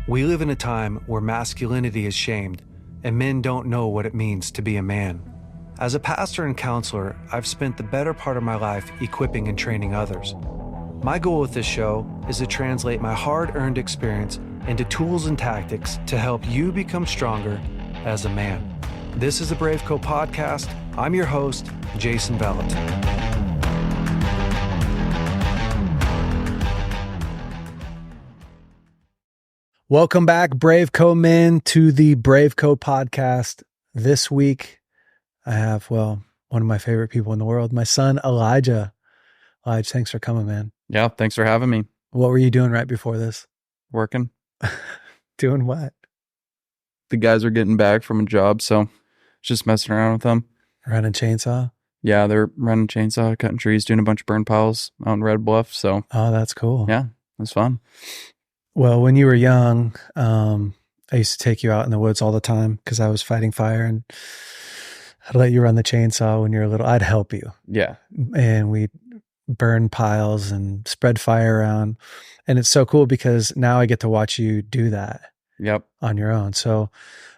We live in a time where masculinity is shamed and men don't know what it means to be a man. As a pastor and counselor, I've spent the better part of my life equipping and training others. My goal with this show is to translate my hard-earned experience into tools and tactics to help you become stronger as a man. This is the BraveCo podcast. I'm your host, Jason Vallotton. Welcome back, BraveCo men, to the BraveCo podcast. This week, I have, one of my favorite people in the world, my son, Elijah. Elijah, thanks for coming, man. Yeah, thanks for having me. What were you doing right before this? Working. Doing what? The guys are getting back from a job, so just messing around with them. Running chainsaw? Yeah, they're running chainsaw, cutting trees, doing a bunch of burn piles out in Red Bluff, so. Oh, that's cool. Yeah, it's fun. Well, when you were young, I used to take you out in the woods all the time because I was fighting fire, and I'd let you run the chainsaw when you were little. I'd help you. Yeah. And we'd burn piles and spread fire around. And it's so cool because now I get to watch you do that. Yep. On your own. So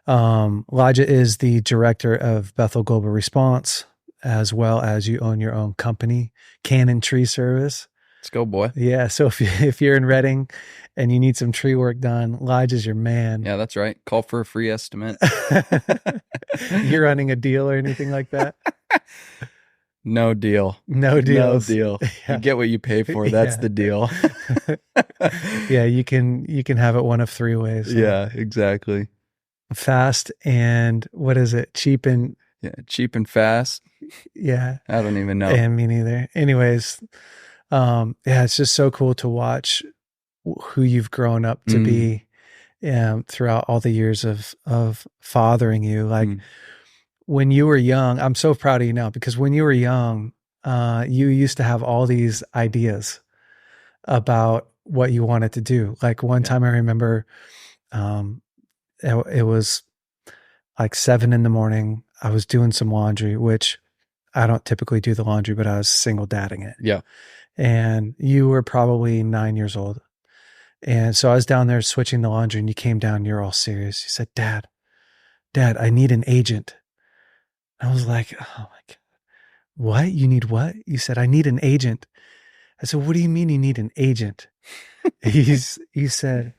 Elijah is the director of Bethel Global Response, as well as you own your own company, Cannon Tree Service. Let's go, boy. Yeah. So if you're in Redding and you need some tree work done, Elijah's your man. Yeah, that's right. Call for a free estimate. You're running a deal or anything like that? No deal. No deals. No deal. Yeah. You get what you pay for. That's the deal. Yeah, you can have it one of three ways. So. Yeah, exactly. Fast and what is it? Cheap and fast. Yeah. I don't even know. And me neither. Anyways, yeah, it's just so cool to watch who you've grown up to be throughout all the years of fathering you. Like when you were young, I'm so proud of you now because when you were young, you used to have all these ideas about what you wanted to do. Like one time I remember it was like 7 a.m. I was doing some laundry, which I don't typically do the laundry, but I was single dadding it. Yeah. And you were probably 9 years old. And so I was down there switching the laundry and you came down and you're all serious. You said, Dad, I need an agent. I was like, oh my God, what? You need what? You said, I need an agent. I said, what do you mean you need an agent? He said,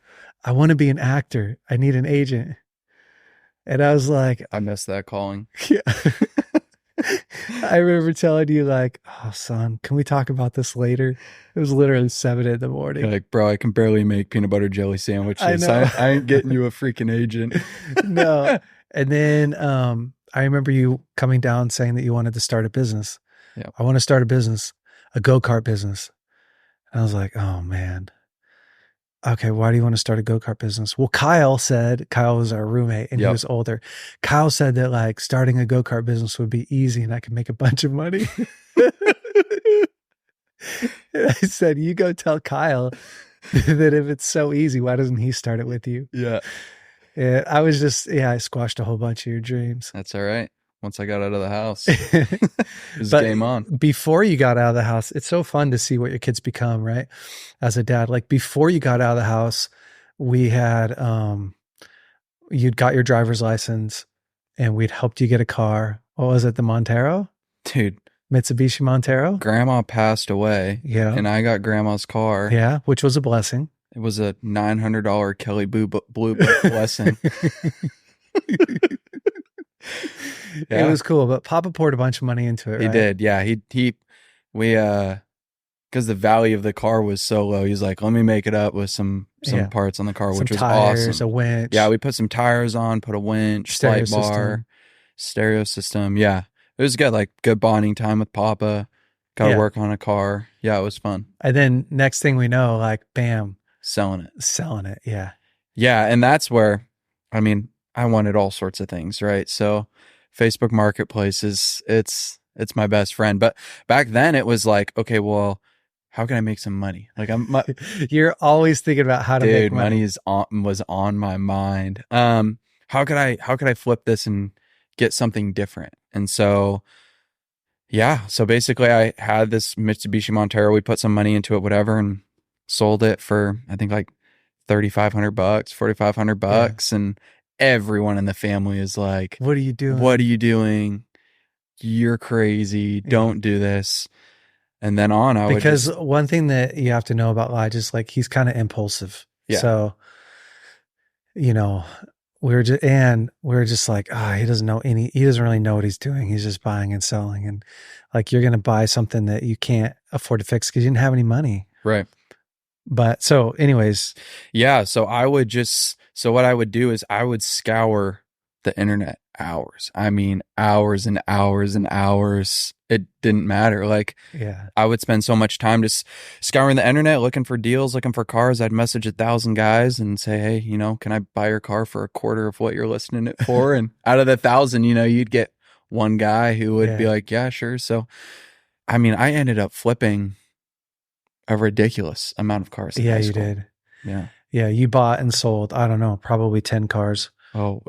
I want to be an actor. I need an agent. And I was like, I missed that calling. Yeah. I remember telling you like, oh son, can we talk about this later? It was literally 7 a.m. You're like, bro, I can barely make peanut butter jelly sandwiches. I ain't getting you a freaking agent. No. And then I remember you coming down saying that you wanted to start a business. Yeah. I want to start a business, a go-kart business. And I was like, oh man. Okay, why do you want to start a go-kart business? Well, Kyle was our roommate and he was older. Kyle said that like starting a go-kart business would be easy and I could make a bunch of money. And I said, you go tell Kyle that if it's so easy, why doesn't he start it with you? Yeah. And I was I squashed a whole bunch of your dreams. That's all right. Once I got out of the house, it was game on. Before you got out of the house, it's so fun to see what your kids become, right? As a dad, like before you got out of the house, we had, you'd got your driver's license and we'd helped you get a car. What was it? The Montero? Dude. Mitsubishi Montero? Grandma passed away. Yeah. And I got grandma's car. Yeah. Which was a blessing. It was a $900 Kelly Blue Book blessing. Yeah. It was cool, but Papa poured a bunch of money into it. He did. Yeah. Because the value of the car was so low, he's like, let me make it up with some parts on the car, which was tires, awesome. A winch. Yeah. We put some tires on, put a winch, light bar, stereo system. Yeah. It was good. Like good bonding time with Papa. Got to work on a car. Yeah. It was fun. And then next thing we know, like, bam. Selling it. Yeah. Yeah. And that's where, I mean, I wanted all sorts of things, right? So Facebook Marketplace it's my best friend. But back then it was like, okay, well, how can I make some money? Like you're always thinking about how to make money. Was on my mind. How could I flip this and get something different? And so, yeah. So basically I had this Mitsubishi Montero. We put some money into it, whatever, and sold it for, I think like $3,500, Yeah. $4,500, and everyone in the family is like, What are you what are doing? you doing? You're crazy. Yeah. Don't do this. And then on, I would Because just, one thing that you have to know about Lige is like he's kind of impulsive. yeah, So, you know, we were just like, he doesn't know he doesn't really know what he's doing. He's just buying and selling. And like, you're going to buy something that you can't afford to fix because you didn't have any money. right. But so, anyways, Yeah. So what I would do is I would scour the internet hours. I mean, hours and hours and hours. It didn't matter. Like, yeah, I would spend so much time just scouring the internet, looking for deals, looking for cars. I'd message 1,000 guys and say, hey, can I buy your car for a quarter of what you're listing it for? And out of the 1,000, you'd get one guy who would be yeah, like, yeah, sure. So, I mean, I ended up flipping a ridiculous amount of cars in yeah, high you school. did. Yeah. Yeah, you bought and sold, I don't know, probably 10 cars. Oh,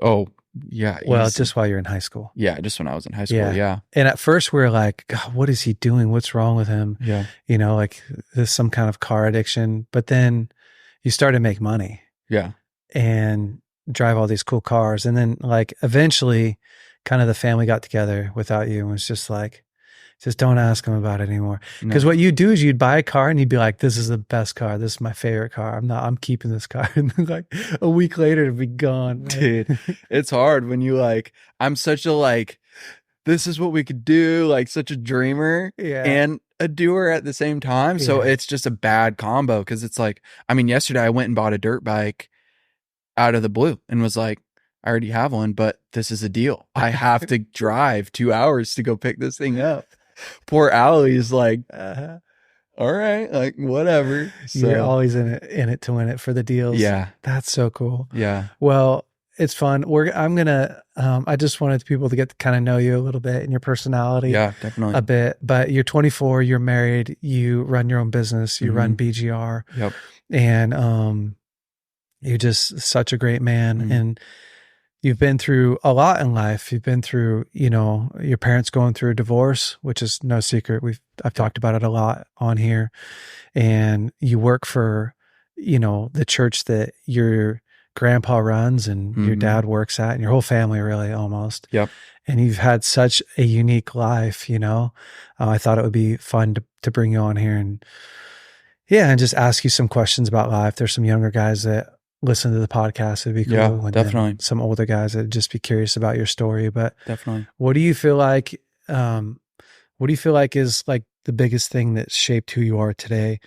yeah, Well, easy. just while you're in high school. Yeah, just when I was in high school. Yeah. Yeah. And at first we were like, God, what is he doing? What's wrong with him? Yeah. Like there's some kind of car addiction. But then you start to make money Yeah. and drive all these cool cars. And then like eventually kind of the family got together without you and was just don't ask him about it anymore. Because No, what you do is you'd buy a car and you'd be like, this is the best car. This is my favorite car. I'm keeping this car. And then like a week later it'd be gone. Right? dude, it's hard when I'm such a this is what we could do, like such a dreamer Yeah. and a doer at the same time. So Yeah. it's just a bad combo because it's like, I mean, yesterday I went and bought a dirt bike out of the blue and was like, I already have one, but this is a deal. I have to drive 2 hours to go pick this thing up. Poor Allie's like, Uh-huh. all right, like whatever. You're So always in it to win it for the deals. yeah, That's so cool. yeah, Well, it's fun. I'm gonna. I just wanted people to get to kind of know you a little bit and your personality yeah, definitely. a bit. But you're 24. You're married. You run your own business. You run Mm-hmm. BGR, Yep. and you're just such a great man. Mm-hmm. And you've been through a lot in life. You've been through, your parents going through a divorce, which is no secret. I've talked about it a lot on here. And you work for, the church that your grandpa runs and your Mm-hmm. dad works at and your whole family really almost. Yep. And you've had such a unique life, I thought it would be fun to bring you on here and yeah, and just ask you some questions about life. There's some younger guys that listen to the podcast. It'd be cool. Yeah, And definitely. then some older guys that just be curious about your story. But Definitely. what do you feel like, what do you feel like is like the biggest thing that shaped who you are today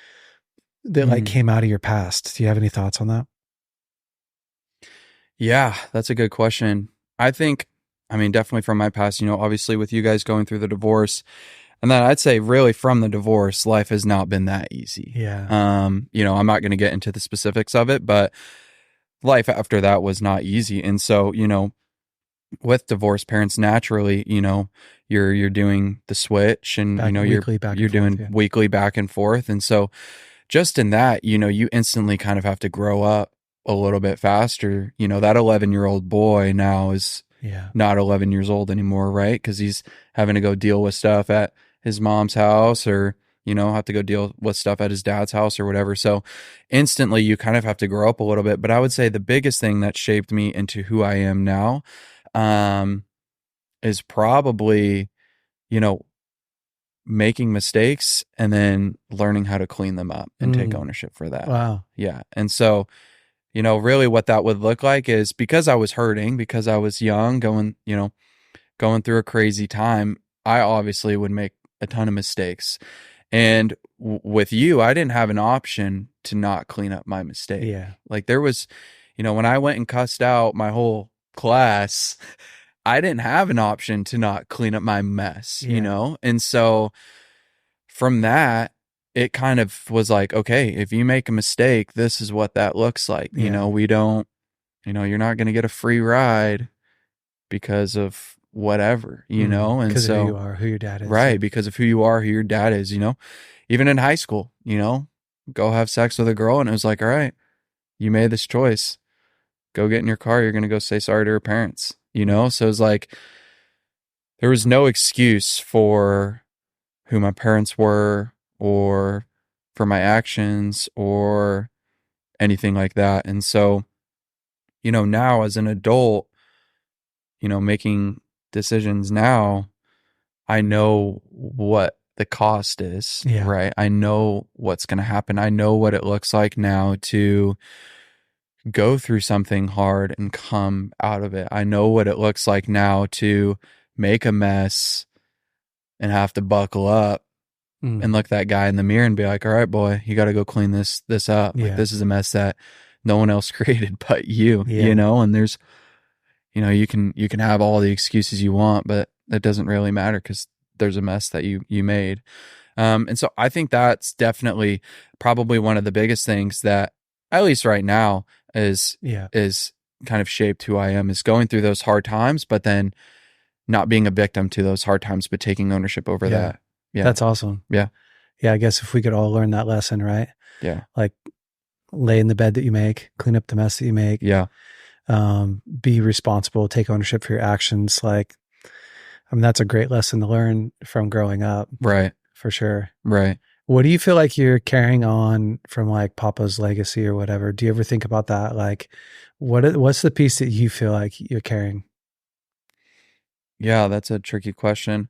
that like Mm. came out of your past? Do you have any thoughts on that? Yeah, that's a good question. I think, I mean, definitely from my past, obviously with you guys going through the divorce, and then I'd say really from the divorce, life has not been that easy. Yeah. I'm not going to get into the specifics of it, but life after that was not easy. And so, with divorced parents, naturally, you're doing the switch and, Weekly back you're and doing forth, yeah. weekly back and forth. And so just in that, you instantly kind of have to grow up a little bit faster. That 11-year-old boy now is Yeah. not 11 years old anymore, right? Because he's having to go deal with stuff at his mom's house or, have to go deal with stuff at his dad's house or whatever. So instantly you kind of have to grow up a little bit. But I would say the biggest thing that shaped me into who I am now is probably, making mistakes and then learning how to clean them up and take ownership for that. Wow. Yeah. And so, really what that would look like is because I was hurting, because I was young, going through a crazy time, I obviously would make a ton of mistakes. And with you, I didn't have an option to not clean up my mistake. Yeah. Like there was, when I went and cussed out my whole class, I didn't have an option to not clean up my mess, Yeah. And so from that, it kind of was like, okay, if you make a mistake, this is what that looks like. Yeah. We don't, you're not going to get a free ride because of whatever, and Because of who you so, are, who your dad is. right, because of who you are, who your dad is, even in high school, go have sex with a girl. And it was like, all right, you made this choice. Go get in your car. You're going to go say sorry to her parents, So it's like, there was no excuse for who my parents were or for my actions or anything like that. And so, now as an adult, making decisions now, I know what the cost is, Yeah. right? I know what's going to happen. I know what it looks like now to go through something hard and come out of it. I know what it looks like now to make a mess and have to buckle up and look that guy in the mirror and be like, all right, boy, you got to go clean this up. Like, Yeah. this is a mess that no one else created but you, Yeah. and there's, you can have all the excuses you want, but it doesn't really matter because there's a mess that you made. And so I think that's definitely probably one of the biggest things that, at least right now, is kind of shaped who I am, is going through those hard times, but then not being a victim to those hard times, but taking ownership over that. Yeah. That's awesome. Yeah. Yeah. I guess if we could all learn that lesson, right? Yeah. Like, lay in the bed that you make, clean up the mess that you make. Yeah. Be responsible, take ownership for your actions. Like, I mean, that's a great lesson to learn from growing up. Right. For sure. Right. What do you feel like you're carrying on from like Papa's legacy or whatever? Do you ever think about that? Like, what's the piece that you feel like you're carrying? Yeah, that's a tricky question.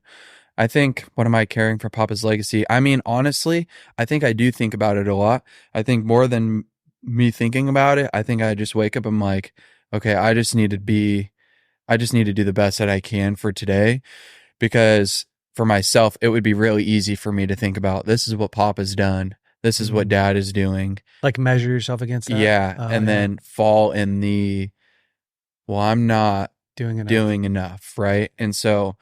I think, what am I carrying for Papa's legacy? I mean, honestly, I think I do think about it a lot. I think more than me thinking about it, I think I just wake up and I'm like, okay, I just need to do the best that I can for today, because for myself, it would be really easy for me to think about, this is what Papa's done. This is what Dad is doing. Like, measure yourself against that? Yeah. And then fall in the, well, I'm not doing enough. Right. And so,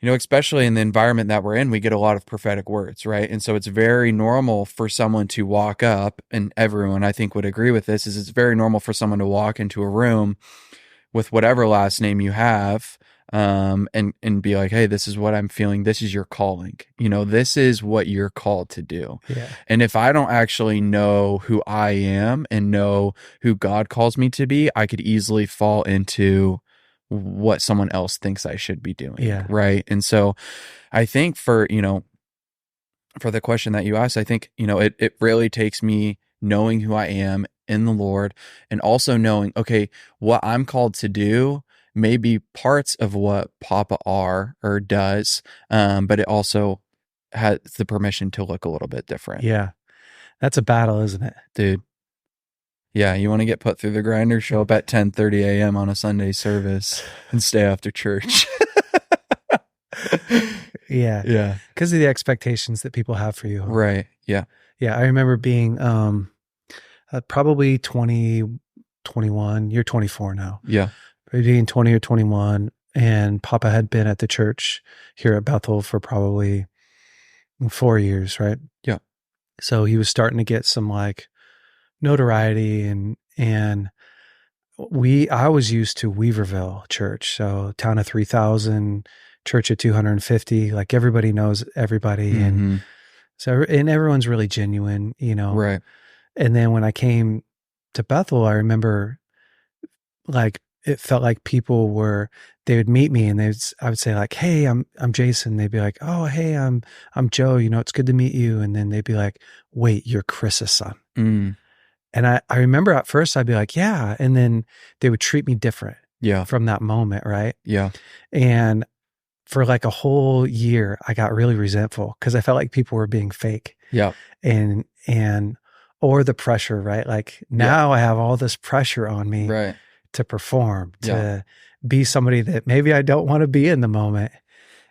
especially in the environment that we're in, we get a lot of prophetic words, right? And so it's very normal for someone to walk up, and everyone I think would agree with this, is it's very normal for someone to walk into a room with whatever last name you have, and be like, hey, this is what I'm feeling. This is your calling. This is what you're called to do. Yeah. And if I don't actually know who I am and know who God calls me to be, I could easily fall into what someone else thinks I should be doing. Yeah. Right. And so I think for the question that you asked, I think, it really takes me knowing who I am in the Lord, and also knowing, okay, what I'm called to do may be parts of what Papa are or does, but it also has the permission to look a little bit different. Yeah. That's a battle, isn't it? Dude. Yeah, you want to get put through the grinder, show up at 10:30 a.m. on a Sunday service and stay after church. Yeah. Yeah. Because of the expectations that people have for you. Right. Yeah. Yeah. I remember being probably 20, 21. You're 24 now. Yeah. Being 20 or 21. And Papa had been at the church here at Bethel for probably 4 years, right? Yeah. So he was starting to get some like notoriety, and I was used to Weaverville Church, so town of 3,000, church of 250, like everybody knows everybody. Mm-hmm. And so, and everyone's really genuine, Right. And then when I came to Bethel, I remember like, it felt like they would meet me and I would say like, hey, I'm Jason. They'd be like, oh, hey, I'm Joe, it's good to meet you. And then they'd be like, wait, you're Chris's son. Mm. And I remember at first I'd be like, yeah. And then they would treat me different from that moment. Right. Yeah. And for like a whole year, I got really resentful because I felt like people were being fake. Yeah. Or the pressure, right? Like now I have all this pressure on me to perform, to be somebody that maybe I don't want to be in the moment.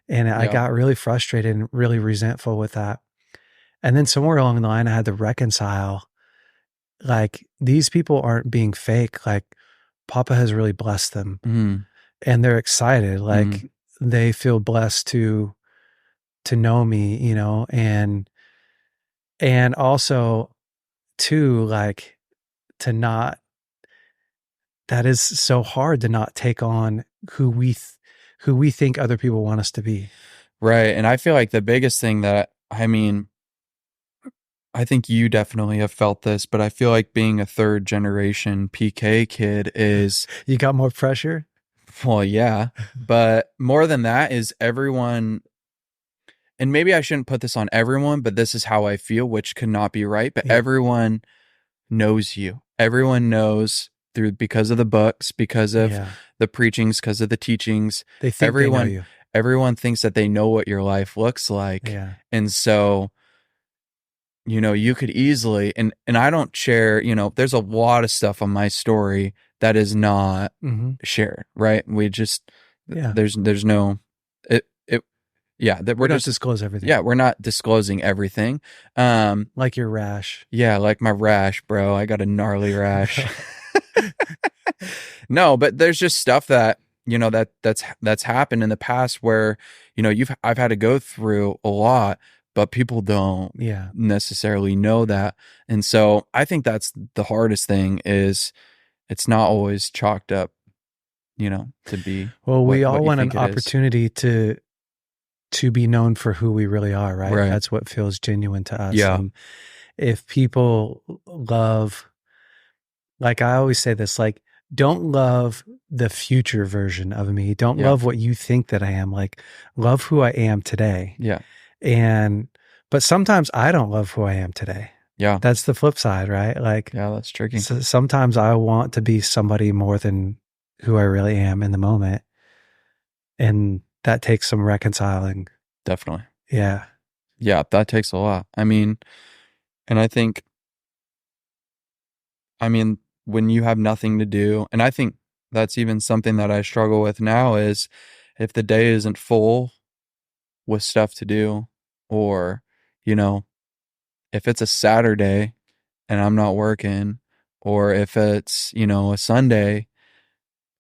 And I got really frustrated and really resentful with that. And then somewhere along the line, I had to reconcile, like, these people aren't being fake. Like, Papa has really blessed them, and they're excited. Like, they feel blessed to know me, and also too, like, that is so hard to not take on who we think other people want us to be. Right. And I feel like the biggest thing I think you definitely have felt this, but I feel like being a third generation PK kid is... You got more pressure? Well, yeah. But more than that is everyone, and maybe I shouldn't put this on everyone, but this is how I feel, which could not be right. But everyone knows you. Everyone knows because of the books, because of Yeah. the preachings, because of the teachings. They think they know you. Everyone thinks that they know what your life looks like. Yeah. And so, you could easily, and I don't share, there's a lot of stuff on my story that is not Mm-hmm. shared, right? We just, Yeah. there's no, yeah, that We don't disclose everything. yeah, we're not disclosing everything. Like your rash. Yeah, like my rash, bro. I got a gnarly rash. No, but there's just stuff that, that's happened in the past where, I've had to go through a lot, but people don't Yeah. necessarily know that. And so I think that's the hardest thing is it's not always chalked up, to be Well, we all what you want an think it is. opportunity to be known for who we really are, right? Right. That's what feels genuine to us. Yeah. And if people love, like I always say this, like, don't love the future version of me. Don't Yeah. love what you think that I am. Like, love who I am today. Yeah. But sometimes I don't love who I am today. Yeah. That's the flip side, right? Like, Yeah, that's tricky. sometimes I want to be somebody more than who I really am in the moment. And that takes some reconciling. Definitely. Yeah. Yeah, that takes a lot. I mean, and when you have nothing to do, and I think that's even something that I struggle with now is if the day isn't full with stuff to do, or, if it's a Saturday and I'm not working, or if it's, a Sunday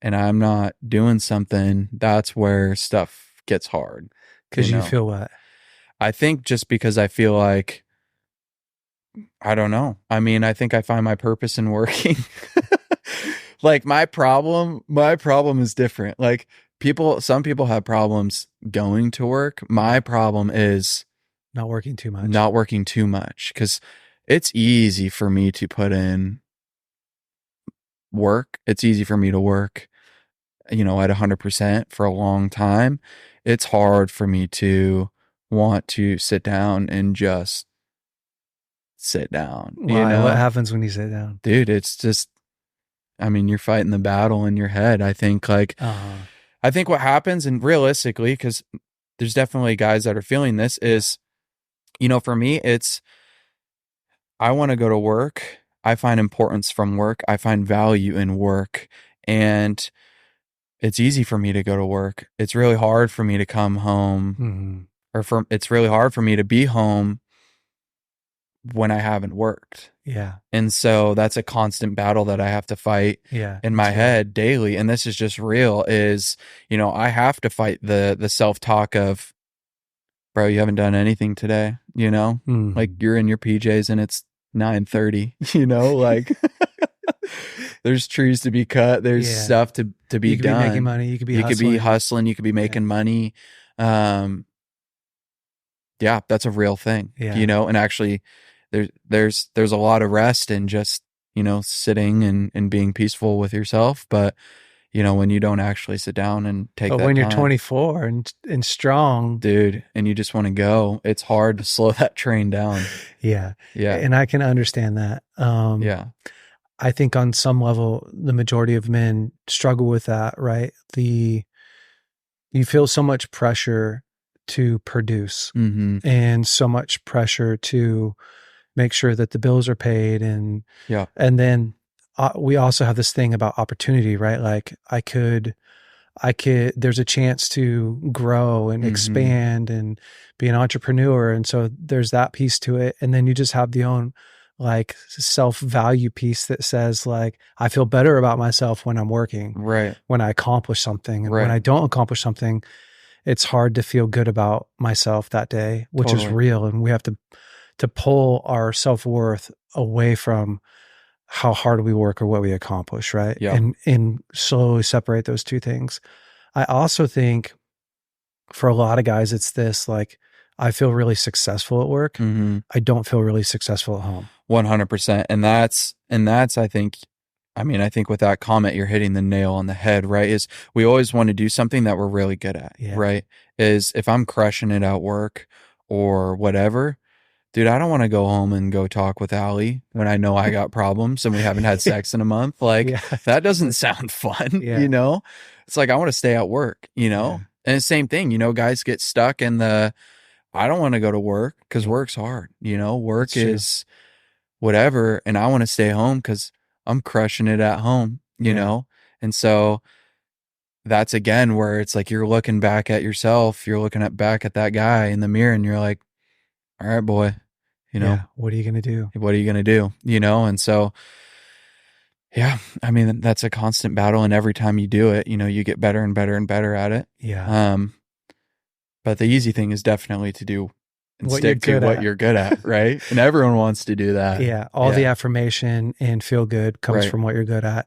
and I'm not doing something, that's where stuff gets hard. Because you feel what? I think just because I feel like, I don't know. I mean, I think I find my purpose in working. Like my problem is different. Like some people have problems going to work. My problem is not working too much. Because it's easy for me to put in work. It's easy for me to work, at 100% for a long time. It's hard for me to want to sit down and just sit down. Why? What happens when you sit down? Dude, it's just, you're fighting the battle in your head. I think I think what happens, and realistically, because there's definitely guys that are feeling this, is, for me, it's, I want to go to work. I find importance from work. I find value in work. And it's easy for me to go to work. It's really hard for me to come home, it's really hard for me to be home when I haven't worked. Yeah. And so that's a constant battle that I have to fight in my head daily. And this is just real is, I have to fight the self-talk of, bro, you haven't done anything today, like you're in your PJs and it's 9:30, like there's trees to be cut. There's stuff to be done. You could be making money. You could be hustling. You could be making money. Yeah, that's a real thing, and actually there's a lot of rest in just, sitting and being peaceful with yourself. But, when you don't actually sit down and take that when you're time, 24 and strong, dude, and you just want to go, it's hard to slow that train down. Yeah. Yeah. And I can understand that. Yeah. I think on some level, the majority of men struggle with that, right? You feel so much pressure to produce and so much pressure to make sure that the bills are paid. And then we also have this thing about opportunity, right? Like there's a chance to grow and expand and be an entrepreneur. And so there's that piece to it. And then you just have the own like self-value piece that says like, I feel better about myself when I'm working, right? When I accomplish something. And when I don't accomplish something, it's hard to feel good about myself that day, which is real. And we have to pull our self-worth away from how hard we work or what we accomplish, right? Yeah. And slowly separate those two things. I also think for a lot of guys, it's this, like, I feel really successful at work. I don't feel really successful at home. 100%. And that's, I think with that comment, you're hitting the nail on the head, right? Is we always want to do something that we're really good at, right? Is if I'm crushing it at work or whatever, dude, I don't want to go home and go talk with Allie when I know I got problems and we haven't had sex in a month. Like, Yeah, that totally. doesn't sound fun, Yeah, It's like, I want to stay at work, yeah, And the same thing, guys get stuck in I don't want to go to work because yeah. work's hard, That's Work true. is whatever. And I want to stay home because I'm crushing it at home, Yeah, And so that's again where it's like you're looking back at yourself, you're looking back at that guy in the mirror and you're like, all right, boy, you know, yeah. What are you gonna do? what are you going to do? And so, yeah, I mean, that's a constant battle. And every time you do it, you get better and better and better at it. Yeah, Um, but the easy thing is definitely to do and what you're stick to good what at. you're good at. Right. And everyone wants to do that. Yeah, all the Yeah. affirmation and feel good comes Right. from what you're good at.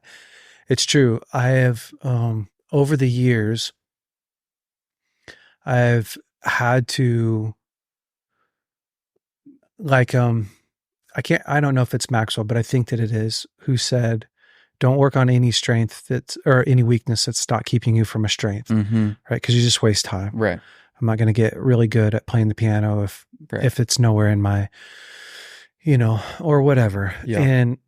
It's true. I have over the years, I've had to like I don't know if it's Maxwell, but I think that it is, who said, don't work on any strength that's or any weakness that's not keeping you from a strength, Mm-hmm. right? Because you just waste time. Right. I'm not going to get really good at playing the piano Right. if it's nowhere in my, or whatever. Yeah. And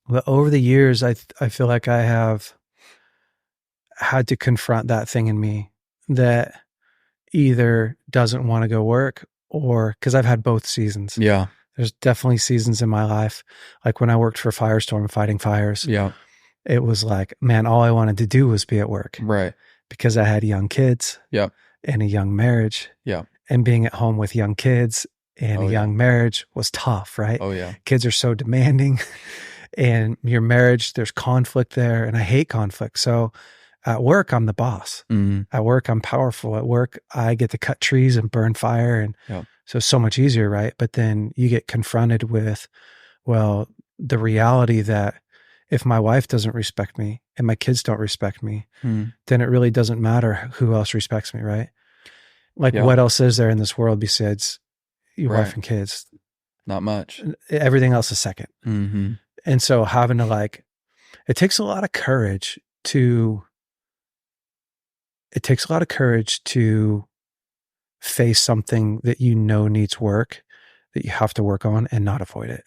but over the years, I feel like I have had to confront that thing in me that either doesn't want to go work, or because I've had both seasons. Yeah. There's definitely seasons in my life, like when I worked for Firestorm fighting fires. Yeah. It was like, man, all I wanted to do was be at work Right. because I had young kids Yeah. and a young marriage. Yeah. And being at home with young kids and Oh, a yeah. young marriage was tough, right? Oh, yeah. Kids are so demanding, and your marriage, there's conflict there. And I hate conflict. So at work, I'm the boss. Mm-hmm. At work, I'm powerful. At work, I get to cut trees and burn fire. And Yeah. so it's so much easier, right? But then you get confronted with, well, the reality that if my wife doesn't respect me and my kids don't respect me, then it really doesn't matter who else respects me, right? Like, Yeah. what else is there in this world besides your wife Right. and kids? Not much. Everything else is second. Mm-hmm. And so having to it takes a lot of courage to face something that needs work, that you have to work on and not avoid it.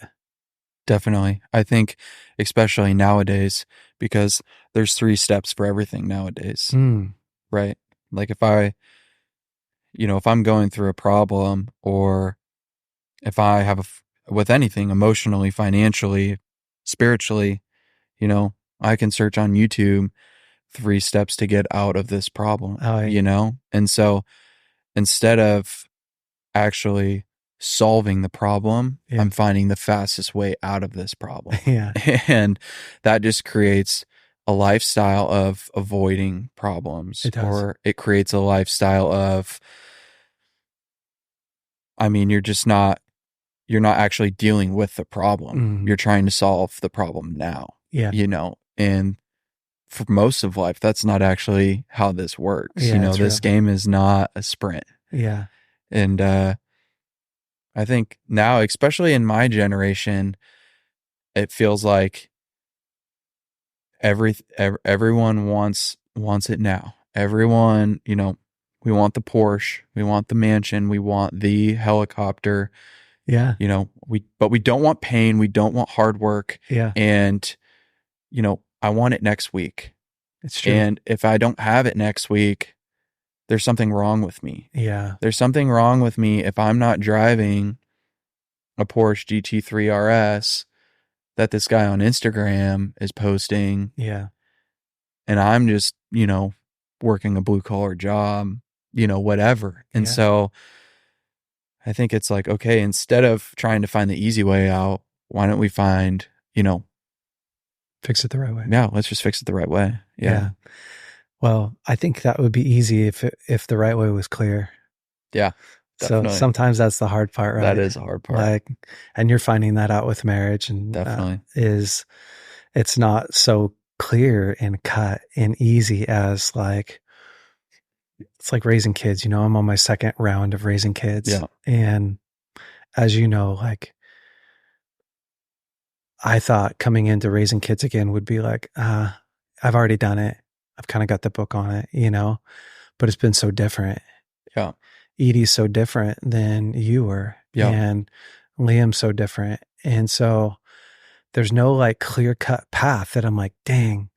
Definitely. I think especially nowadays, because there's 3 steps for everything nowadays, right? Like if I'm going through a problem, or if I have with anything emotionally, financially, spiritually, I can search on YouTube 3 steps to get out of this problem, And so instead of actually solving the problem, Yeah. I'm finding the fastest way out of this problem. Yeah. And that just creates a lifestyle of avoiding problems. It does. Or it creates a lifestyle of, you're not actually dealing with the problem. You're trying to solve the problem now. Yeah. And for most of life, that's not actually how this works. Yeah, This game is not a sprint. Yeah. And I think now, especially in my generation, it feels like everyone wants it now. Everyone, we want the Porsche, we want the mansion, we want the helicopter. Yeah. But we don't want pain, we don't want hard work. Yeah. And I want it next week. It's true. And if I don't have it next week, there's something wrong with me. Yeah. There's something wrong with me if I'm not driving a Porsche GT3 RS that this guy on Instagram is posting. Yeah. And I'm just, working a blue collar job, whatever. And so I think it's like, okay, instead of trying to find the easy way out, why don't we find, fix it the right way? Yeah, let's just fix it the right way. Yeah. Well, I think that would be easy if the right way was clear. Yeah. Definitely. So sometimes that's the hard part, right? That is a hard part. And you're finding that out with marriage, and definitely it's not so clear and cut and easy as it's like raising kids. I'm on my second round of raising kids. Yeah. And as you know, I thought coming into raising kids again would be like, I've already done it. I've kind of got the book on it, but it's been so different. Yeah. Edie's so different than you were. Yep. and Liam's so different. And so there's no like clear cut path that I'm like, dang,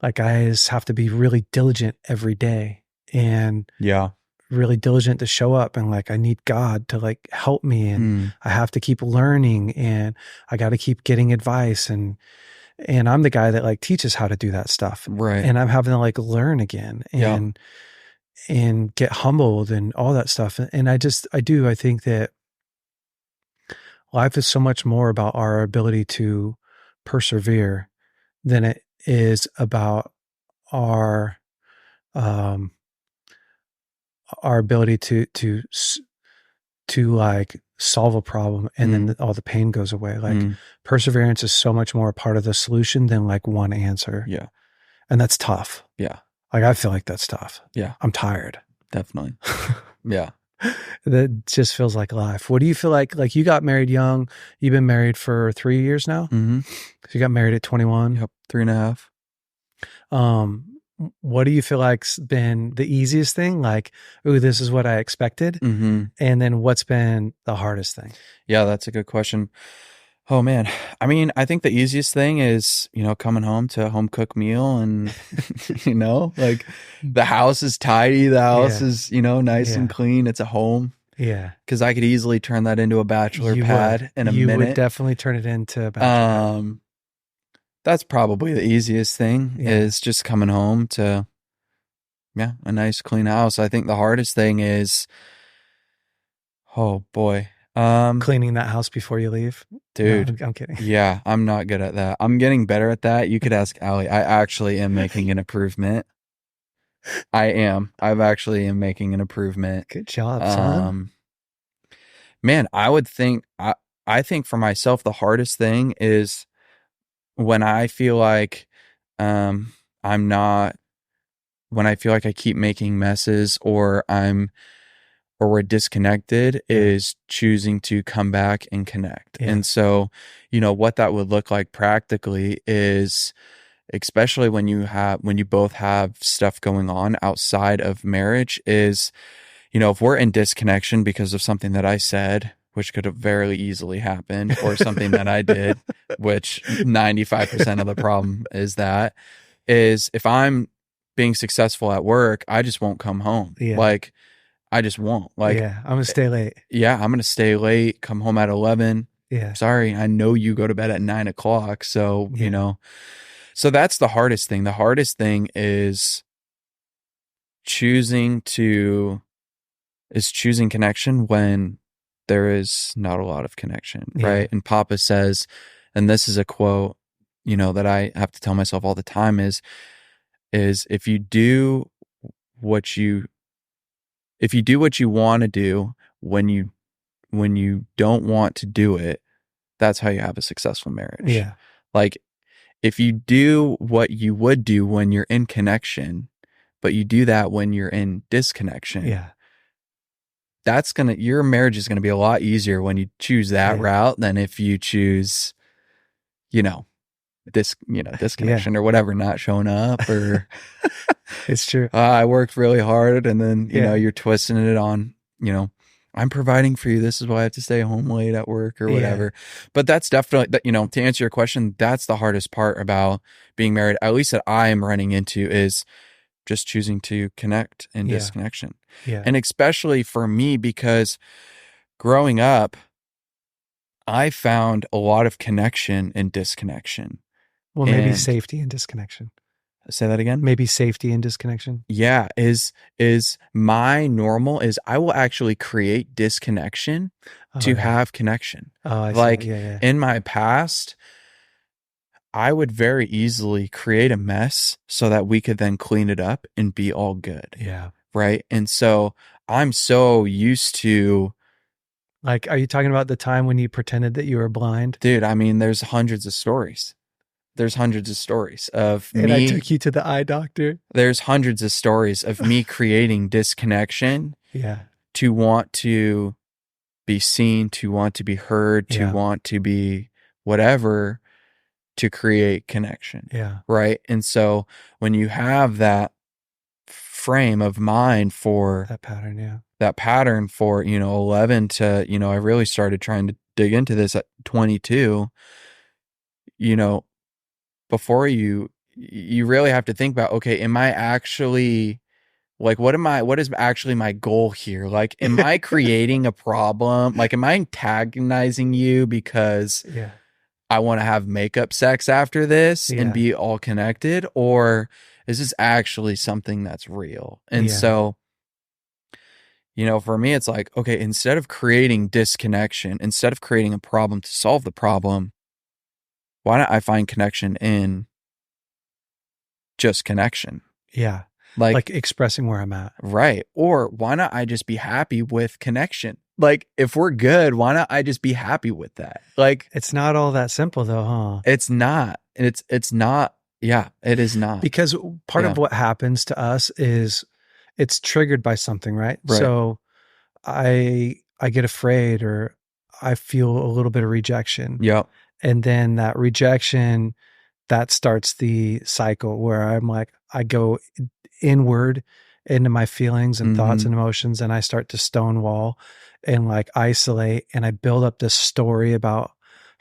like I just have to be really diligent every day and Yeah. really diligent to show up, and like I need God to like help me, and Mm. I have to keep learning, and I got to keep getting advice, and I'm the guy that like teaches how to do that stuff, Right. and I'm having to like learn again Yep. and get humbled and all that stuff. And I think that life is so much more about our ability to persevere than it is about our um our ability to like solve a problem and then Mm. all the pain goes away. Like Mm. perseverance is so much more a part of the solution than like one answer. Yeah. And that's tough. Yeah. Like I feel like that's tough. Yeah. I'm tired. Definitely. Yeah. That just feels like life. What do you feel like? Like you got married young. You've been married for 3 years now. Mm-hmm. So you got married at 21. Yep. 3.5. Um, what do you feel like's been the easiest thing? Like, ooh, this is what I expected. Mm-hmm. And then what's been the hardest thing? Yeah, that's a good question. Oh man. I mean, I think the easiest thing is, coming home to a home cooked meal and, like the house is tidy. The house Yeah. is, nice and Yeah. clean. It's a home. Yeah. Cause I could easily turn that into a bachelor You pad would. in a You would minute. definitely turn it into a bachelor pad. That's probably the easiest thing Yeah. is just coming home to, a nice clean house. I think the hardest thing is, oh boy. Cleaning that house before you leave. Dude, No, I'm kidding. yeah, I'm not good at that. I'm getting better at that. You could ask Allie. I actually am making an improvement. I am. I've actually am making an improvement. Good job, son. Man, I think for myself the hardest thing is when I feel like I'm not when I feel like I keep making messes or we're disconnected is choosing to come back and connect. Yeah. And so, what that would look like practically is, especially when you both have stuff going on outside of marriage, is, if we're in disconnection because of something that I said, which could have very easily happened, or something that I did, which 95% of the problem is if I'm being successful at work, I just won't come home. Yeah. Like, I just won't. Like, yeah. I'm going to stay late. yeah, I'm going to stay late, come home at 11. Yeah. Sorry, I know you go to bed at 9 o'clock. So, Yeah. So that's the hardest thing. The hardest thing is choosing connection when there is not a lot of connection. Yeah. Right. And Papa says, and this is a quote, that I have to tell myself all the time is if you do what you want to do when you don't want to do it, that's how you have a successful marriage. Yeah. Like if you do what you would do when you're in connection, but you do that when you're in disconnection. Yeah. Your marriage is going to be a lot easier when you choose that route than if you choose, disconnection or whatever, not showing up or it's true. I worked really hard and then, you're twisting it on, I'm providing for you. This is why I have to stay home late at work or whatever. But that's definitely, to answer your question, that's the hardest part about being married, at least that I am running into, is just choosing to connect and disconnection. Yeah. And especially for me, because growing up, I found a lot of connection and disconnection. Well, maybe safety and disconnection. Say that again? Maybe safety and disconnection. Yeah. Is my normal is I will actually create disconnection to have connection. Oh, I like see. Yeah. In my past, I would very easily create a mess so that we could then clean it up and be all good. Yeah. Right. And so I'm so used to. Like, are you talking about the time when you pretended that you were blind? Dude, I mean, there's hundreds of stories. There's hundreds of stories of and me. I took you to the eye doctor. There's hundreds of stories of me creating disconnection. Yeah. To want to be seen, to want to be heard, to Yeah. want to be whatever, to create connection. Yeah. Right. And so when you have that frame of mind for That pattern, yeah. that pattern for, 11 to, I really started trying to dig into this at 22, you know, before you really have to think about, okay, am I actually like, what is actually my goal here? Like, am I creating a problem? Like, am I antagonizing you because Yeah. I want to have makeup sex after this and Yeah. be all connected? Or is this actually something that's real? And Yeah. so, for me, it's like, okay, instead of creating disconnection, instead of creating a problem to solve the problem, why don't I find connection in just connection? Yeah. Like, Like expressing where I'm at. right. Or why not I just be happy with connection? Like, if we're good, why not I just be happy with that? Like, It's not all that simple though, huh? it's not. It's not. Yeah, it is not. Because part Yeah. of what happens to us is it's triggered by something, right? Right. So I get afraid or I feel a little bit of rejection. Yep. And then that rejection, that starts the cycle where I'm like, I go inward into my feelings and thoughts Mm-hmm. and emotions, and I start to stonewall and like isolate, and I build up this story about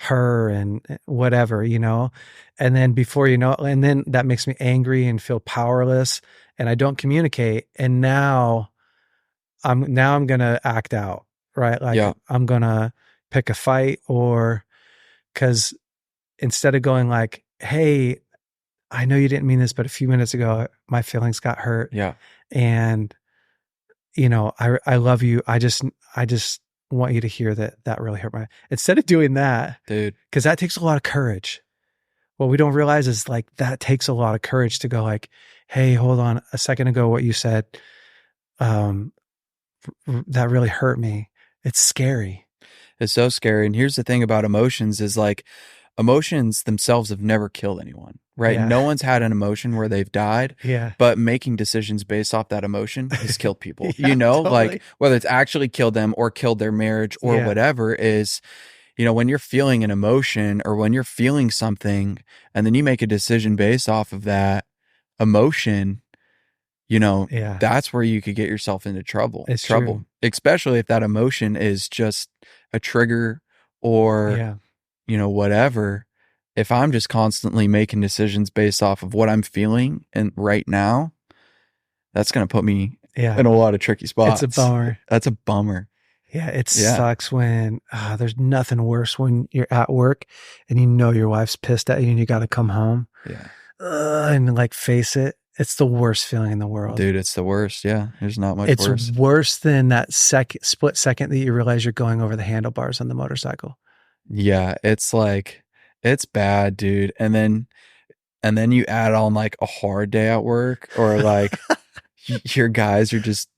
her and whatever, and then before you know, and then that makes me angry and feel powerless, and I don't communicate, and now I'm gonna act out, right? Like Yeah. I'm gonna pick a fight, or because instead of going like, hey, I know you didn't mean this, but a few minutes ago, my feelings got hurt, Yeah. and I love you. I just want you to hear that really hurt my. Instead of doing that, Dude. because that takes a lot of courage. What we don't realize is like that takes a lot of courage to go like, hey, hold on a second ago, what you said, um, that really hurt me. It's scary. It's so scary. And here's the thing about emotions is like emotions themselves have never killed anyone, right? Yeah. No one's had an emotion where they've died, Yeah. but making decisions based off that emotion has killed people. Yeah, totally. Like whether it's actually killed them or killed their marriage or Yeah. whatever is, when you're feeling an emotion or when you're feeling something and then you make a decision based off of that emotion, Yeah. that's where you could get yourself into trouble. It's true. Especially if that emotion is just a trigger or, Yeah. Whatever. If I'm just constantly making decisions based off of what I'm feeling and right now, that's going to put me Yeah. in a lot of tricky spots. It's a bummer. That's a bummer. Yeah, it Yeah. sucks when there's nothing worse when you're at work and you know your wife's pissed at you and you got to come home Yeah. and like face it. It's the worst feeling in the world. Dude, it's the worst. Yeah. There's not much It's worse. worse than that split second that you realize you're going over the handlebars on the motorcycle. Yeah. It's like, it's bad, dude. And then you add on like a hard day at work or like your guys are just,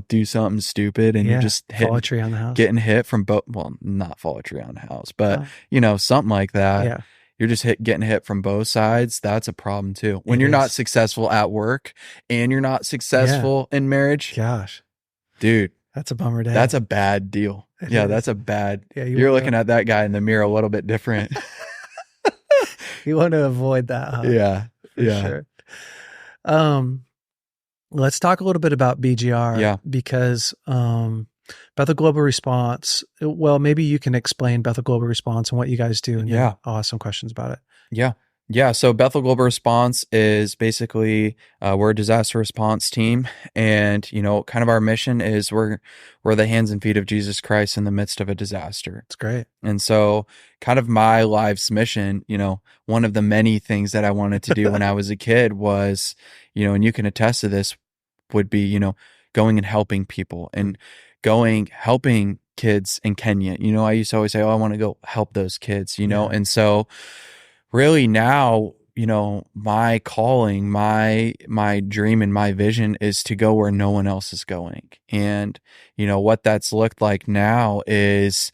do something stupid and you're just fall a tree on the house. getting hit from both. Well, not fall a tree on the house, but Oh. something like that. Yeah. You're just getting hit from both sides. That's a problem too. When It you're not is. successful at work and you're not successful in marriage, Gosh, dude, that's a bummer day. that's a bad deal. It Yeah, is. that's a bad. Yeah, You're looking at that guy in the mirror a little bit different. You want to avoid that, huh? Yeah, For sure. Let's talk a little bit about BGR. Yeah. Because Bethel Global Response, well, maybe you can explain Bethel Global Response and what you guys do. And Yeah. then I'll ask some questions about it. Yeah. Yeah. So Bethel Global Response is basically we're a disaster response team, and kind of our mission is we're the hands and feet of Jesus Christ in the midst of a disaster. It's great. And so, kind of my life's mission, one of the many things that I wanted to do when I was a kid was, and you can attest to this, would be going and helping people and helping kids in Kenya. I used to always say, oh, I want to go help those kids, Yeah. and so really now, my calling, my dream and my vision is to go where no one else is going. And, what that's looked like now is,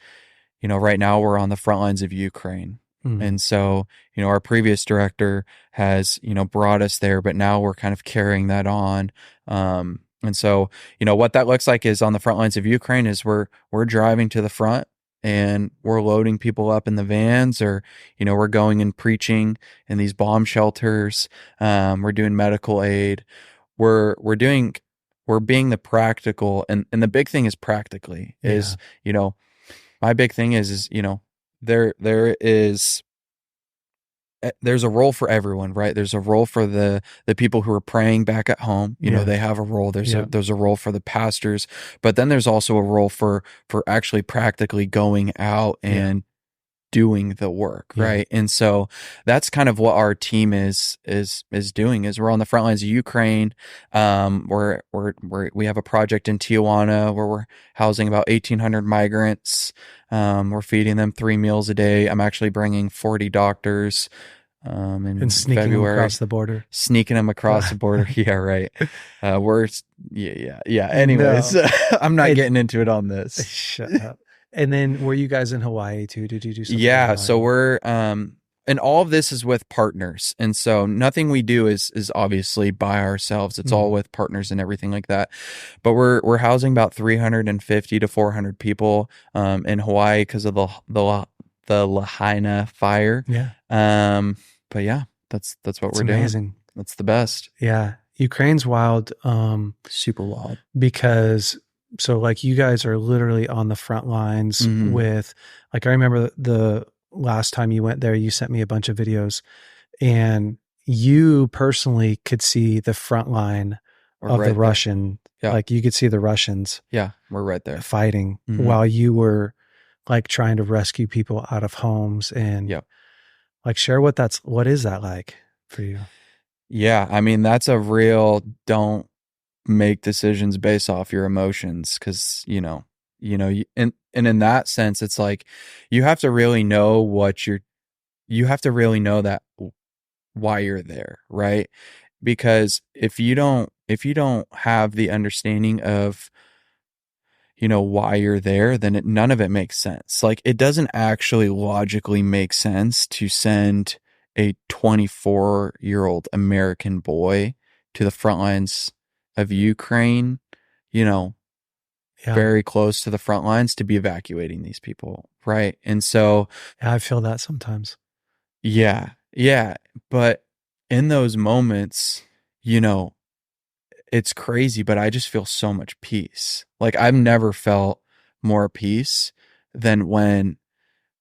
right now we're on the front lines of Ukraine. Mhm. And so, our previous director has, brought us there, but now we're kind of carrying that on. And so, what that looks like is on the front lines of Ukraine is we're driving to the front and we're loading people up in the vans, or, we're going and preaching in these bomb shelters. We're doing medical aid. we're doing, we're being the practical, and the big thing is practically is, you know, my big thing is, you know, there is, there's a role for everyone, right? There's a role for the people who are praying back at home. You know, they have a role. There's a role for the pastors, but then there's also a role for actually practically going out and doing the work, right? And so that's kind of what our team is doing. Is we're on the front lines of Ukraine. We have a project in Tijuana where we're housing about 1,800 migrants. We're feeding them 3 meals a day. I'm actually bringing 40 doctors. In sneaking February, them across the border. Sneaking them across the border. Yeah, right. Anyways, no. I'm not getting into it on this. Shut up. And then were you guys in Hawaii too? Did you do something? Yeah. So we're, and all of this is with partners. And so nothing we do is obviously by ourselves. It's all with partners and everything like that. But we're housing about 350 to 400 people, in Hawaii because of the Lahaina fire. Yeah. But yeah, that's what we're doing. That's the best. Yeah. Ukraine's wild. Super wild. Because so like you guys are literally on the front lines with, like, I remember the last time you went there, you sent me a bunch of videos and you personally could see the front line of the Russian. Yeah. Like you could see the Russians. Yeah. We're right there fighting while you were like trying to rescue people out of homes and like share what is that like for you? Yeah. I mean, that's a real, don't make decisions based off your emotions. Cause you know, and in that sense, it's like, you have to really know you have to really know that why you're there. Right. Because if you don't have the understanding of, you know, why you're there, then none of it makes sense. Like it doesn't actually logically make sense to send a 24-year-old American boy to the front lines of Ukraine, you know, very close to the front lines to be evacuating these people. Right. And so I feel that sometimes. Yeah. Yeah. But in those moments, you know, it's crazy, but I just feel so much peace. Like I've never felt more peace than when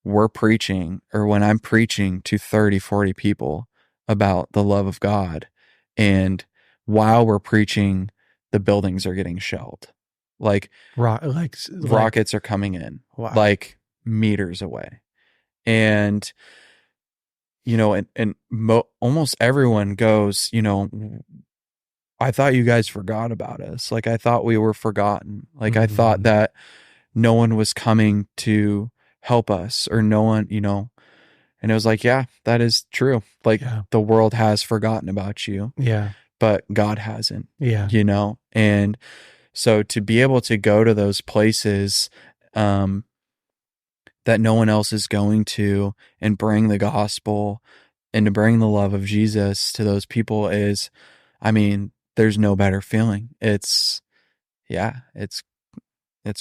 we're preaching or when I'm preaching to 30, 40 people about the love of God. And while we're preaching, the buildings are getting shelled. Like, rockets are coming in, like meters away. And, you know, and almost everyone goes, you know, I thought you guys forgot about us. Like, I thought we were forgotten. Like, I thought that no one was coming to help us or no one, you know. And it was like, yeah, that is true. Like, the world has forgotten about you. Yeah. But God hasn't. Yeah. You know? And so to be able to go to those places that no one else is going to and bring the gospel and to bring the love of Jesus to those people is, I mean, there's no better feeling. It's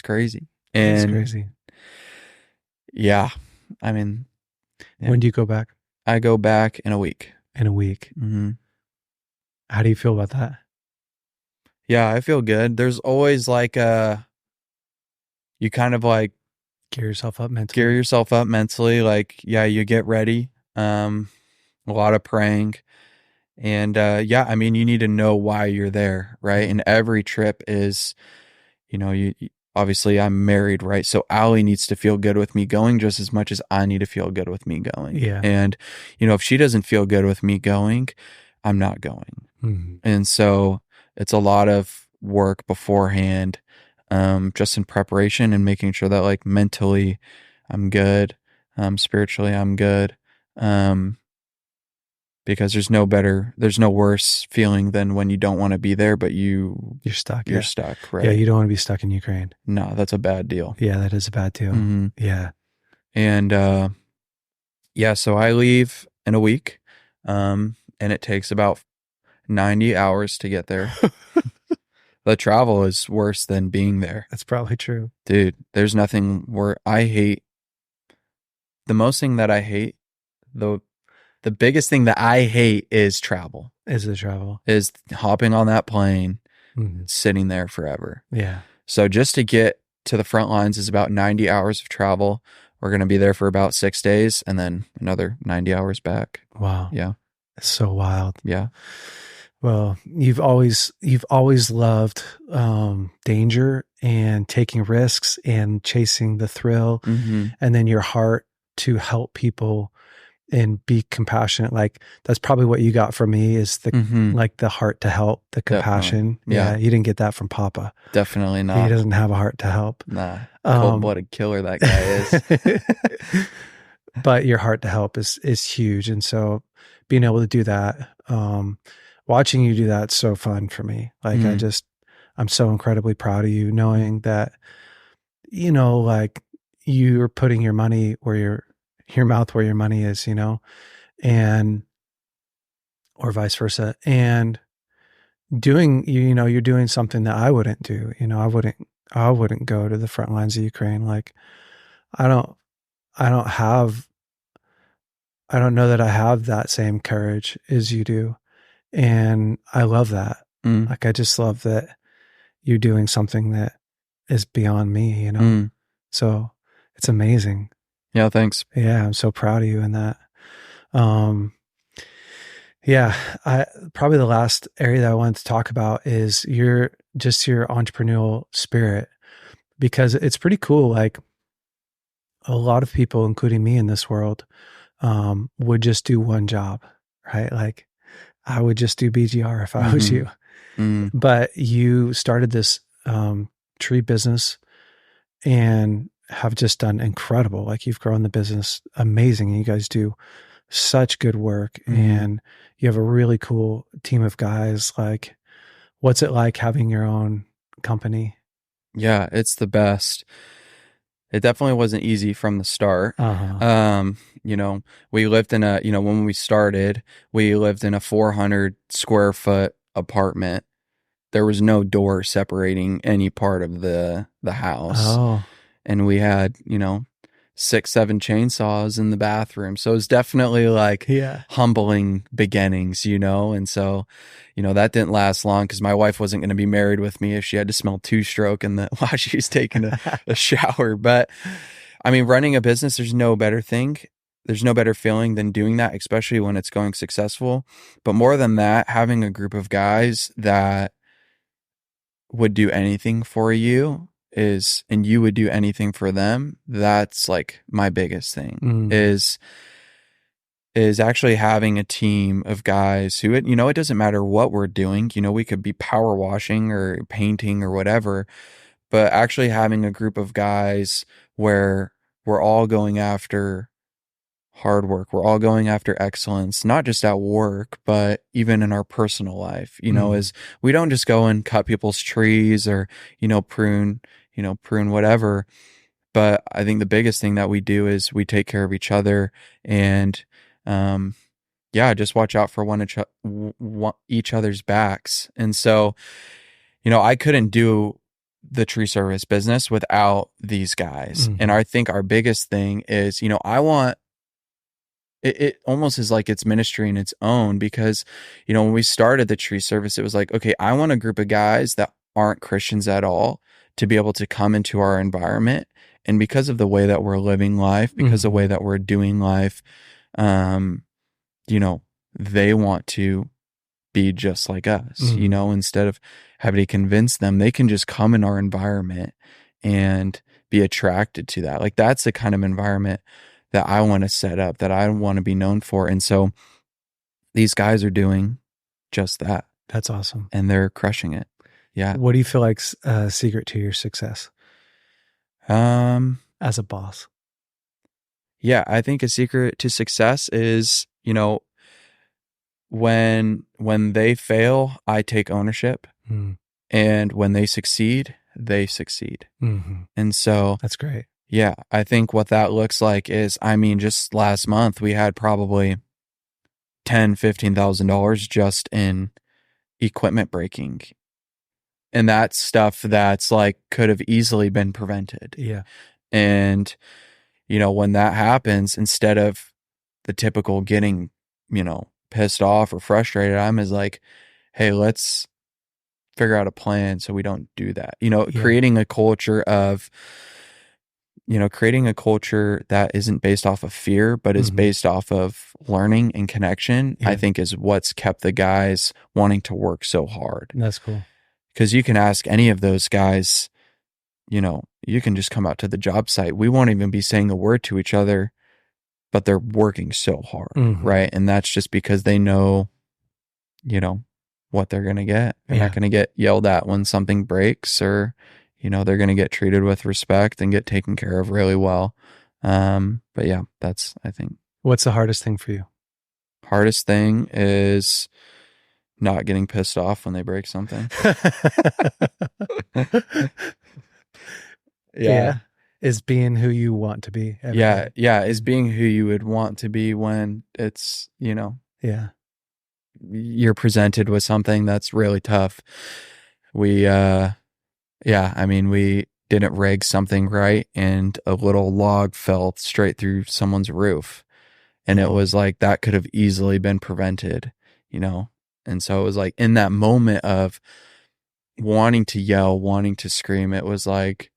crazy. And it's crazy. Yeah. I mean, when do you go back? I go back in a week. In a week. Mm-hmm. How do you feel about that? Yeah, I feel good. There's always like you kind of like gear yourself up mentally. Like, yeah, you get ready. A lot of praying. And yeah, I mean, you need to know why you're there, right? And every trip is, you know, you obviously I'm married, right? So Allie needs to feel good with me going just as much as I need to feel good with me going. Yeah. And, you know, if she doesn't feel good with me going, I'm not going. Mm-hmm. And so it's a lot of work beforehand, just in preparation and making sure that like mentally I'm good, spiritually I'm good. Because there's no worse feeling than when you don't want to be there, but you're stuck. You're stuck, right? Yeah, you don't want to be stuck in Ukraine. No, that's a bad deal. Yeah, that is a bad deal. Mm-hmm. Yeah. And yeah, so I leave in a week, and it takes about 90 hours to get there. The travel is worse than being there. That's probably true. Dude, there's nothing where the most thing that I hate, the biggest thing that I hate is travel. Is the travel. is hopping on that plane, Mm-hmm. sitting there forever. Yeah. So just to get to the front lines is about 90 hours of travel. We're going to be there for about 6 days and then another 90 hours back. Wow. Yeah. It's so wild. Yeah. Well, you've always loved danger and taking risks and chasing the thrill, Mm-hmm. and then your heart to help people and be compassionate. Like that's probably what you got from me is the Mm-hmm. like the heart to help, the compassion. Definitely. Yeah. You didn't get that from Papa. Definitely He not. doesn't have a heart to help. Nah. Cold-blooded killer that guy is. But your heart to help is huge, and so being able to do that, watching you do that, is so fun for me. Like I'm so incredibly proud of you, knowing that like you're putting your money where your mouth where your money is, and or vice versa, and doing you're doing something that I wouldn't do. I wouldn't go to the front lines of Ukraine. Like I don't I don't have I don't know that I have that same courage as you do. And I love that. Mm. Like, I just love that you're doing something that is beyond me, So it's amazing. Yeah. Thanks. Yeah. I'm so proud of you in that. Yeah. Probably the last area that I wanted to talk about is your entrepreneurial spirit, because it's pretty cool. Like a lot of people, including me in this world, would just do one job, right? Like I would just do BGR if I was you. But you started this tree business and have just done incredible. Like you've grown the business amazing. And you guys do such good work and you have a really cool team of guys. Like, what's it like having your own company? Yeah, it's the best. It definitely wasn't easy from the start. We lived in when we started, we lived in a 400 square foot apartment. There was no door separating any part of the house. Oh. And we had, 6, 7 chainsaws in the bathroom. So it was definitely like humbling beginnings, And so, that didn't last long because my wife wasn't going to be married with me if she had to smell two-stroke while she was taking a shower. But I mean, running a business, there's no better thing. There's no better feeling than doing that, especially when it's going successful. But more than that, having a group of guys that would do anything for you and you would do anything for them. That's like my biggest thing is actually having a team of guys who, it doesn't matter what we're doing. We could be power washing or painting or whatever, but actually having a group of guys where we're all going after hard work. We're all going after excellence, not just at work, but even in our personal life, is we don't just go and cut people's trees or, prune whatever. But I think the biggest thing that we do is we take care of each other and, just watch out for each other's backs. And so, I couldn't do the tree service business without these guys. And I think our biggest thing is, I want, it almost is like it's ministry in its own because, when we started the tree service, it was like, okay, I want a group of guys that aren't Christians at all to be able to come into our environment. And because of the way that we're living life, because of the way that we're doing life, they want to be just like us, instead of having to convince them, they can just come in our environment and be attracted to that. Like that's the kind of environment that I want to set up, that I want to be known for. And so these guys are doing just that. That's awesome. And they're crushing it. Yeah. What do you feel like's a secret to your success? As a boss? Yeah, I think a secret to success is, when they fail, I take ownership. And when they succeed, they succeed. And so that's great. Yeah, I think what that looks like is, just last month we had probably $10,000-$15,000 just in equipment breaking. And that's stuff that's like could have easily been prevented. Yeah. And, when that happens, instead of the typical getting, pissed off or frustrated, I'm is like, hey, let's figure out a plan so we don't do that. Yeah. Creating a culture that isn't based off of fear, but is Mhm. based off of learning and connection, I Yeah. think is what's kept the guys wanting to work so hard. That's cool. Because you can ask any of those guys, you can just come out to the job site. We won't even be saying a word to each other, but they're working so hard, Mhm. right? And that's just because they know, you know, what they're going to get. They're not Yeah. going to get yelled at when something breaks, or, they're going to get treated with respect and get taken care of really well. But yeah, that's, I think, What's the hardest thing for you? hardest thing is not getting pissed off when they break something. Yeah. Yeah. Is being who you want to be every Yeah. day. Yeah. Is being who you would want to be when it's, Yeah. you're presented with something that's really tough. We didn't rig something right, and a little log fell straight through someone's roof. And it Oh. was like, that could have easily been prevented, you know? And so it was like, in that moment of wanting to yell, wanting to scream, it was like,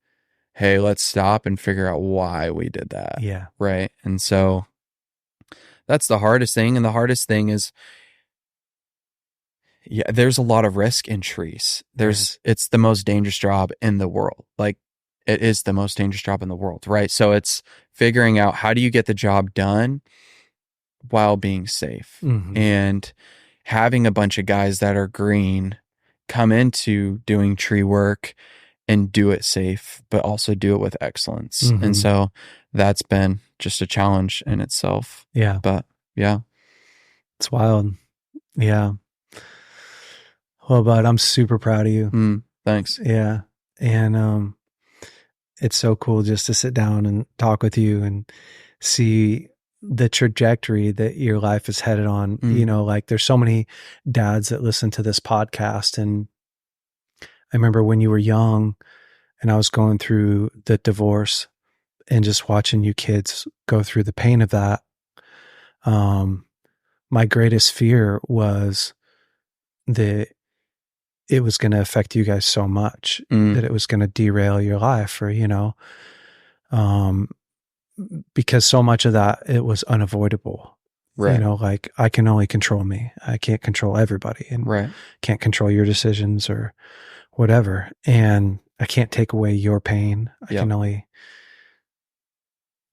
hey, let's stop and figure out why we did that. Yeah. Right. And so that's the hardest thing. And the hardest thing is, yeah, there's a lot of risk in trees. It's the most dangerous job in the world. Like, it is the most dangerous job in the world, right? So it's figuring out, how do you get the job done while being safe, Mhm. and having a bunch of guys that are green come into doing tree work and do it safe, but also do it with excellence. And Mhm. so that's been just a challenge in itself. Yeah. But yeah. It's wild. Yeah. Well, bud, I'm super proud of you. Thanks. Yeah. And it's so cool just to sit down and talk with you and see the trajectory that your life is headed on. Like there's so many dads that listen to this podcast. And I remember when you were young and I was going through the divorce and just watching you kids go through the pain of that. My greatest fear was that it was going to affect you guys so much that it was going to derail your life, or, um, because so much of that, it was unavoidable. Right. Like I can only control me. I can't control everybody, and Right. can't control your decisions or whatever. And I can't take away your pain. I can only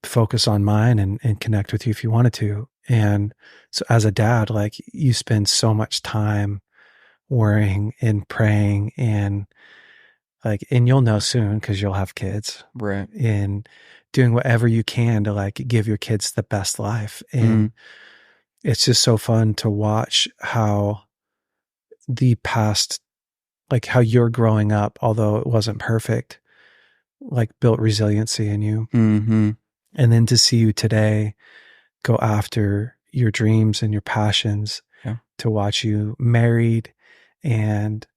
focus on mine and connect with you if you wanted to. And so as a dad, like you spend so much time worrying and praying and and you'll know soon because you'll have kids. Right. And doing whatever you can to like give your kids the best life. And it's just so fun to watch how the past, like how you're growing up, although it wasn't perfect, like built resiliency in you. Mm-hmm. And then to see you today go after your dreams and your passions, to watch you married and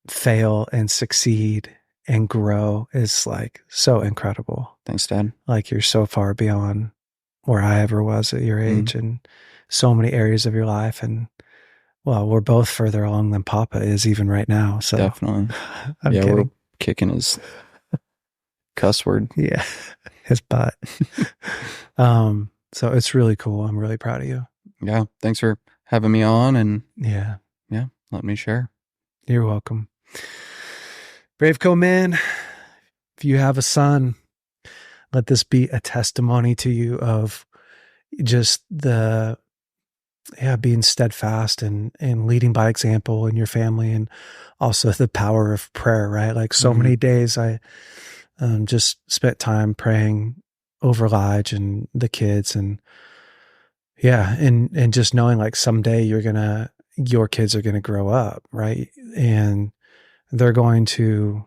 fail and succeed and grow is like so incredible. Thanks, Dad. Like you're so far beyond where I ever was at your age and so many areas of your life. And well, we're both further along than Papa is even right now. So definitely. I'm kidding. We're kicking his cuss word. Yeah. His butt. So it's really cool. I'm really proud of you. Yeah. Thanks for having me on, and yeah, let me share. You're welcome. BraveCo man, if you have a son, let this be a testimony to you of just being steadfast and leading by example in your family, and also the power of prayer, right? Like so many days I just spent time praying over Lige and the kids, and and just knowing like someday your kids are going to grow up, right? And they're going to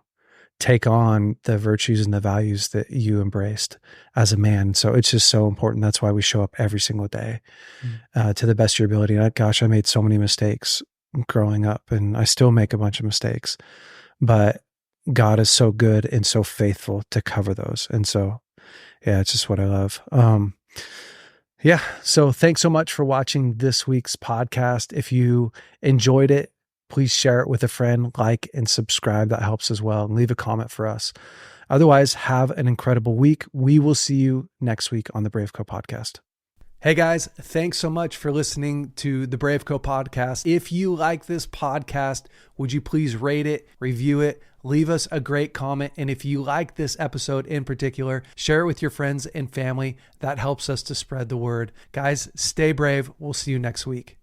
take on the virtues and the values that you embraced as a man. So it's just so important. That's why we show up every single day to the best of your ability. And gosh, I made so many mistakes growing up, and I still make a bunch of mistakes, but God is so good and so faithful to cover those. And so, it's just what I love. Yeah. So thanks so much for watching this week's podcast. If you enjoyed it, please share it with a friend, like and subscribe. That helps as well. And leave a comment for us. Otherwise, have an incredible week. We will see you next week on the BraveCo podcast. Hey guys, thanks so much for listening to the BraveCo podcast. If you like this podcast, would you please rate it, review it, leave us a great comment. And if you like this episode in particular, share it with your friends and family. That helps us to spread the word. Guys, stay brave. We'll see you next week.